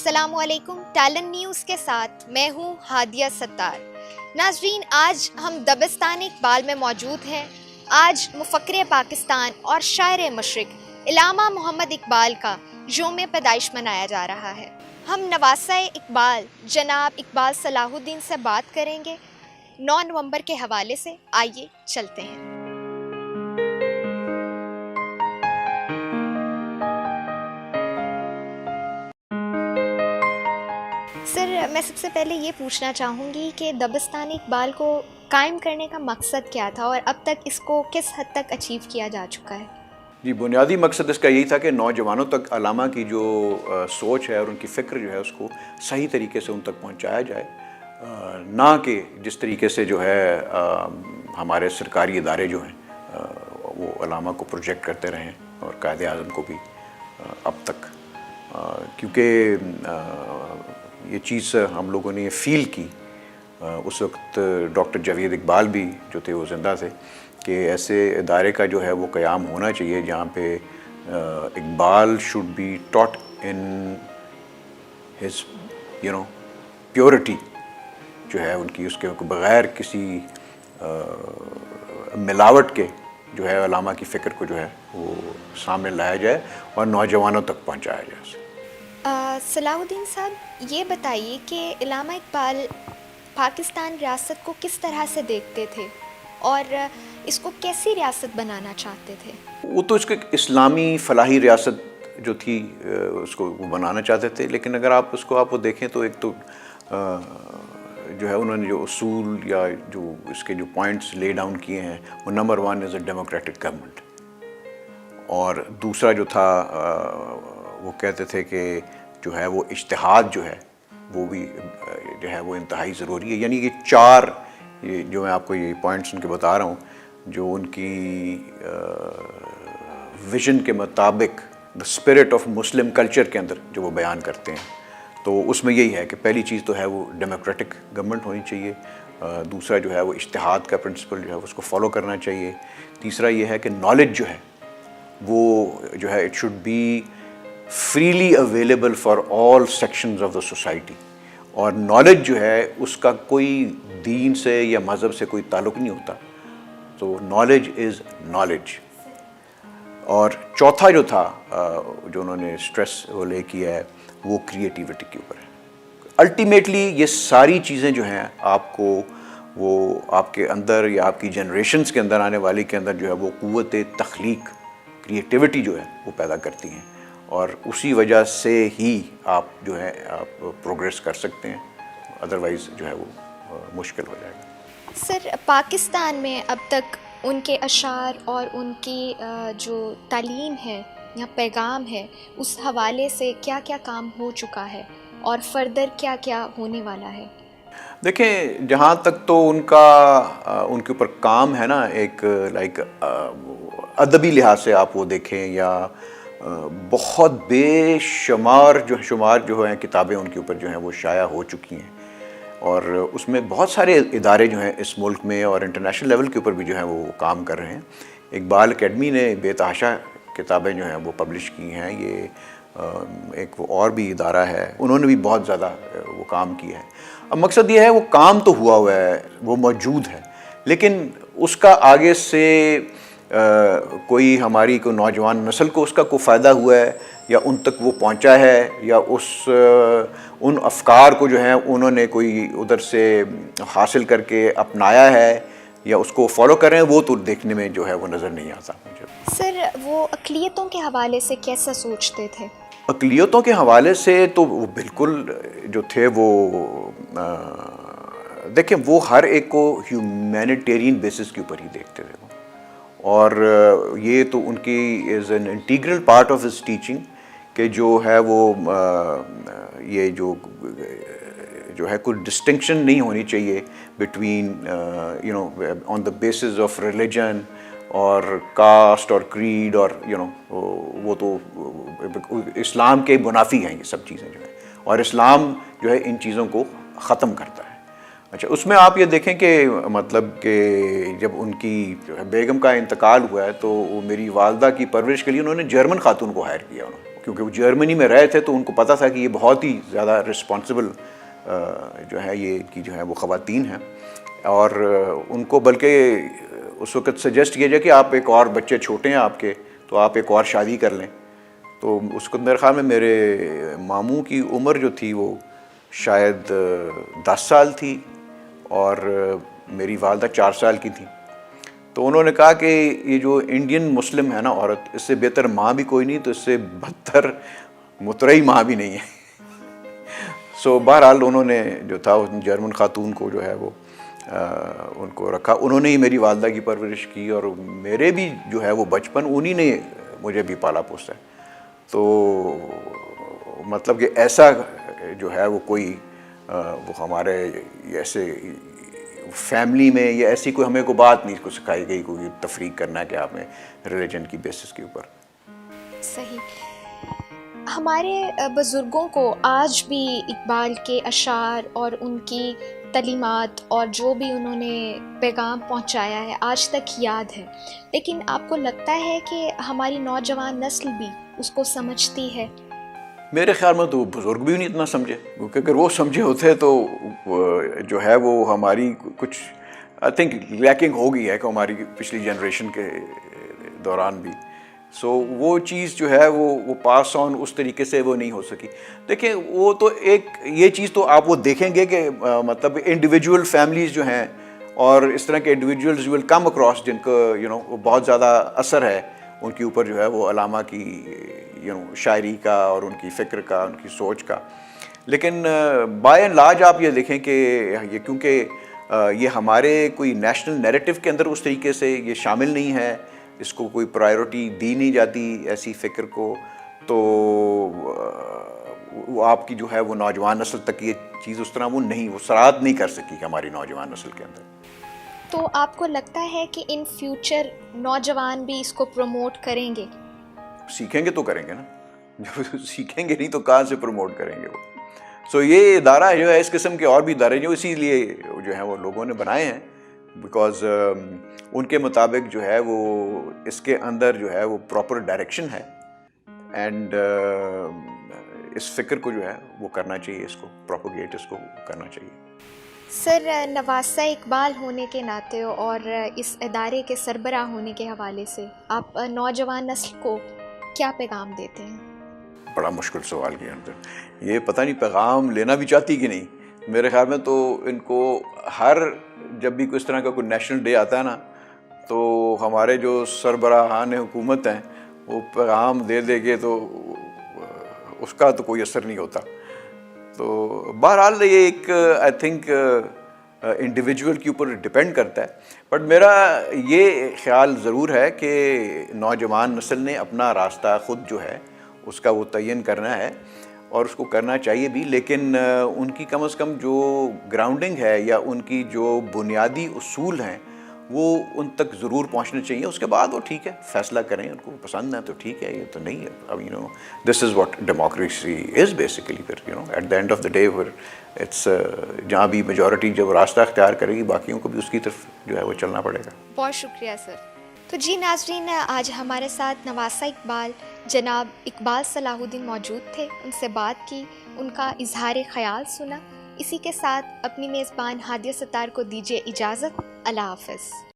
السلام علیکم، talent news کے ساتھ میں ہوں ہادیہ ستار۔ ناظرین، آج ہم دبستان اقبال میں موجود ہیں۔ آج مفکر پاکستان اور شاعر مشرق علامہ محمد اقبال کا یوم پیدائش منایا جا رہا ہے۔ ہم نواسہ اقبال جناب اقبال صلاح الدین سے بات کریں گے 9 نومبر کے حوالے سے۔ آئیے چلتے ہیں۔ سر، میں سب سے پہلے یہ پوچھنا چاہوں گی کہ دبستان اقبال کو قائم کرنے کا مقصد کیا تھا اور اب تک اس کو کس حد تک اچیو کیا جا چکا ہے؟ جی، بنیادی مقصد اس کا یہی تھا کہ نوجوانوں تک علامہ کی جو سوچ ہے اور ان کی فکر جو ہے اس کو صحیح طریقے سے ان تک پہنچایا جائے، نہ کہ جس طریقے سے جو ہے ہمارے سرکاری ادارے جو ہیں وہ علامہ کو پروجیکٹ کرتے رہیں اور قائد اعظم کو بھی اب تک، کیونکہ یہ چیز ہم لوگوں نے یہ فیل کی اس وقت ڈاکٹر جاوید اقبال بھی جو تھے وہ زندہ تھے کہ ایسے ادارے کا جو ہے وہ قیام ہونا چاہیے جہاں پہ Iqbal should be taught in his purity جو ہے ان کی، اس کے بغیر کسی ملاوٹ کے جو ہے علامہ کی فکر کو جو ہے وہ سامنے لایا جائے اور نوجوانوں تک پہنچایا جائے۔ صلاح الدین صاحب، یہ بتائیے کہ علامہ اقبال پاکستان ریاست کو کس طرح سے دیکھتے تھے اور اس کو کیسی ریاست بنانا چاہتے تھے؟ وہ تو اس کے اسلامی فلاحی ریاست جو تھی اس کو وہ بنانا چاہتے تھے، لیکن اگر آپ اس کو دیکھیں تو ایک تو جو ہے انہوں نے جو اصول یا جو اس کے جو پوائنٹس لے ڈاؤن کیے ہیں وہ number 1 is a democratic government, اور دوسرا جو تھا وہ کہتے تھے کہ جو ہے وہ اجتہاد جو ہے وہ بھی جو ہے وہ انتہائی ضروری ہے۔ یعنی یہ 4 جو میں آپ کو یہ پوائنٹس ان کے بتا رہا ہوں جو ان کی ویژن کے مطابق the spirit of Muslim culture کے اندر جو وہ بیان کرتے ہیں، تو اس میں یہی ہے کہ پہلی چیز تو ہے وہ ڈیموکریٹک گورنمنٹ ہونی چاہیے، دوسرا جو ہے وہ اجتہاد کا پرنسپل جو ہے اس کو فالو کرنا چاہیے، تیسرا یہ ہے کہ نالج جو ہے وہ جو ہے it should be freely available for all sections of the society, اور نالج جو ہے اس کا کوئی دین سے یا مذہب سے کوئی تعلق نہیں ہوتا، تو نالج از نالج۔ اور چوتھا جو تھا جو انہوں نے اسٹریس وہ لے کیا ہے وہ کریٹیوٹی کے اوپر ہے۔ الٹیمیٹلی یہ ساری چیزیں جو ہیں آپ کو وہ آپ کے اندر یا آپ کی جنریشنز کے اندر آنے والی کے اندر جو ہے وہ قوت تخلیق، کریٹیوٹی جو ہے وہ پیدا کرتی ہیں، اور اسی وجہ سے ہی آپ جو ہے آپ پروگریس کر سکتے ہیں، ادروائز جو ہے وہ مشکل ہو جائے گا۔ سر، پاکستان میں اب تک ان کے اشعار اور ان کی جو تعلیم ہے یا پیغام ہے اس حوالے سے کیا کیا کام ہو چکا ہے اور فردر کیا کیا ہونے والا ہے؟ دیکھیں، جہاں تک تو ان کے اوپر کام ہے نا، ایک لائک ادبی لحاظ سے آپ وہ دیکھیں یا بہت بے شمار جو ہیں کتابیں ان کے اوپر جو ہیں وہ شائع ہو چکی ہیں، اور اس میں بہت سارے ادارے جو ہیں اس ملک میں اور انٹرنیشنل لیول کے اوپر بھی جو ہیں وہ کام کر رہے ہیں۔ اقبال اکیڈمی نے بے تحاشا کتابیں جو ہیں وہ پبلش کی ہیں، یہ ایک اور بھی ادارہ ہے، انہوں نے بھی بہت زیادہ وہ کام کیا ہے۔ اب مقصد یہ ہے وہ کام تو ہوا ہے، وہ موجود ہے، لیکن اس کا آگے سے کوئی ہماری کوئی نوجوان نسل کو اس کا کوئی فائدہ ہوا ہے یا ان تک وہ پہنچا ہے، یا ان افکار کو جو ہیں انہوں نے کوئی ادھر سے حاصل کر کے اپنایا ہے یا اس کو فالو کر رہے ہیں، وہ تو دیکھنے میں جو ہے وہ نظر نہیں آتا مجھے۔ سر، وہ اقلیتوں کے حوالے سے کیسا سوچتے تھے؟ اقلیتوں کے حوالے سے تو وہ بالکل جو تھے وہ دیکھیں وہ ہر ایک کو ہیومینیٹیرین بیسس کے اوپر ہی دیکھتے تھے، اور یہ تو ان کی is an integral part of his teaching کہ جو ہے وہ یہ جو ہے کوئی ڈسٹنکشن نہیں ہونی چاہیے between on the basis of religion اور کاسٹ اور کریڈ، اور وہ تو اسلام کے منافی ہیں یہ سب چیزیں جو ہیں، اور اسلام جو ہے ان چیزوں کو ختم کرتا ہے۔ اچھا، اس میں آپ یہ دیکھیں کہ مطلب کہ جب ان کی بیگم کا انتقال ہوا ہے تو وہ میری والدہ کی پرورش کے لیے انہوں نے جرمن خاتون کو ہائر کیا، انہوں نے کیونکہ وہ جرمنی میں رہے تھے تو ان کو پتہ تھا کہ یہ بہت ہی زیادہ رسپانسبل جو ہے یہ کی جو ہے وہ خواتین ہیں، اور ان کو بلکہ اس وقت سجیسٹ کیا جائے کہ آپ ایک اور بچے چھوٹے ہیں آپ کے، تو آپ ایک اور شادی کر لیں. تو اس کو میرے خیال میں میرے ماموں کی عمر جو تھی وہ شاید 10 سال تھی اور میری والدہ 4 سال کی تھی. تو انہوں نے کہا کہ یہ جو انڈین مسلم ہے نا عورت، اس سے بہتر ماں بھی کوئی نہیں، تو اس سے بدتر مترئی ماں بھی نہیں ہے. سو بہرحال انہوں نے جو تھا اس جرمن خاتون کو جو ہے وہ ان کو رکھا. انہوں نے ہی میری والدہ کی پرورش کی، اور میرے بھی جو ہے وہ بچپن انہی نے مجھے بھی پالا پوسا ہے. تو مطلب کہ ایسا جو ہے وہ کوئی وہ ہمارے ایسے فیملی میں یا ایسی کوئی ہمیں کوئی بات نہیں کو سکھائی گئی کوئی تفریق کرنا کہ آپ نے ریلیجن کی بیسس کے اوپر. صحیح. ہمارے بزرگوں کو آج بھی اقبال کے اشعار اور ان کی تعلیمات اور جو بھی انہوں نے پیغام پہنچایا ہے آج تک یاد ہے، لیکن آپ کو لگتا ہے کہ ہماری نوجوان نسل بھی اس کو سمجھتی ہے؟ میرے خیال میں تو بزرگ بھی نہیں اتنا سمجھے، کیونکہ اگر وہ سمجھے ہوتے تو جو ہے وہ ہماری کچھ آئی تھنک لیکنگ ہو گئی ہے کہ ہماری پچھلی جنریشن کے دوران بھی. سو وہ چیز جو ہے وہ پاس آن اس طریقے سے وہ نہیں ہو سکی. دیکھیں وہ تو ایک یہ چیز تو آپ وہ دیکھیں گے کہ مطلب انڈیویجول فیملیز جو ہیں اور اس طرح کے انڈیویجولز ول کم اکراس جن کو بہت زیادہ اثر ہے ان کے اوپر جو ہے وہ علامہ کی شاعری کا اور ان کی فکر کا، ان کی سوچ کا. لیکن بائی اینڈ لارج آپ یہ دیکھیں کہ یہ کیونکہ یہ ہمارے کوئی نیشنل نیریٹو کے اندر اس طریقے سے یہ شامل نہیں ہے، اس کو کوئی پرائیورٹی دی نہیں جاتی ایسی فکر کو، تو وہ آپ کی جو ہے وہ نوجوان نسل تک یہ چیز اس طرح وہ نہیں وہ سرایت نہیں کر سکی ہماری نوجوان نسل کے اندر. تو آپ کو لگتا ہے کہ ان فیوچر نوجوان بھی اس کو پروموٹ کریں گے؟ سیکھیں گے تو کریں گے نا، جب سیکھیں گے نہیں تو کہاں سے پروموٹ کریں گے وہ. سو یہ ادارہ جو ہے اس قسم کے اور بھی ادارے جو اسی لیے جو ہیں وہ لوگوں نے بنائے ہیں، بیکاز ان کے مطابق جو ہے وہ اس کے اندر جو ہے وہ پراپر ڈائریکشن ہے، اینڈ اس فکر کو جو ہے وہ کرنا چاہیے، اس کو پروپوگیٹ اس کو کرنا چاہیے. سر، نواسہ اقبال ہونے کے ناطے اور اس ادارے کے سربراہ ہونے کے حوالے سے آپ نوجوان نسل کو کیا پیغام دیتے ہیں؟ بڑا مشکل سوال کیا اندر، یہ پتہ نہیں پیغام لینا بھی چاہتی کہ نہیں. میرے خیال میں تو ان کو ہر جب بھی کوئی اس طرح کا کوئی نیشنل ڈے آتا ہے نا تو ہمارے جو سربراہان حکومت ہیں وہ پیغام دے دے کے تو اس کا تو کوئی اثر نہیں ہوتا. تو بہرحال یہ ایک آئی تھنک انڈیویجول کے اوپر ڈپینڈ کرتا ہے، بٹ میرا یہ خیال ضرور ہے کہ نوجوان نسل نے اپنا راستہ خود جو ہے اس کا وہ تعین کرنا ہے اور اس کو کرنا چاہیے بھی، لیکن ان کی کم از کم جو گراؤنڈنگ ہے یا ان کی جو بنیادی اصول ہیں وہ ان تک ضرور پہنچنے چاہیے. اس کے بعد وہ ٹھیک ہے فیصلہ کریں، ان کو پسند ہے تو ٹھیک ہے، یہ تو نہیں ہے. اب this is what democracy is basically. پھر at the end of the day پھر اٹس جہاں بھی میجورٹی جب راستہ اختیار کرے گی باقیوں کو بھی اس کی طرف جو ہے وہ چلنا پڑے گا. بہت شکریہ سر. تو جی ناظرین، آج ہمارے ساتھ نواسہ اقبال جناب اقبال صلاح الدین موجود تھے، ان سے بات کی، ان کا اظہار خیال سنا. اسی کے ساتھ اپنی میزبان ہادیہ ستار کو دیجیے اجازت. اللہ حافظ.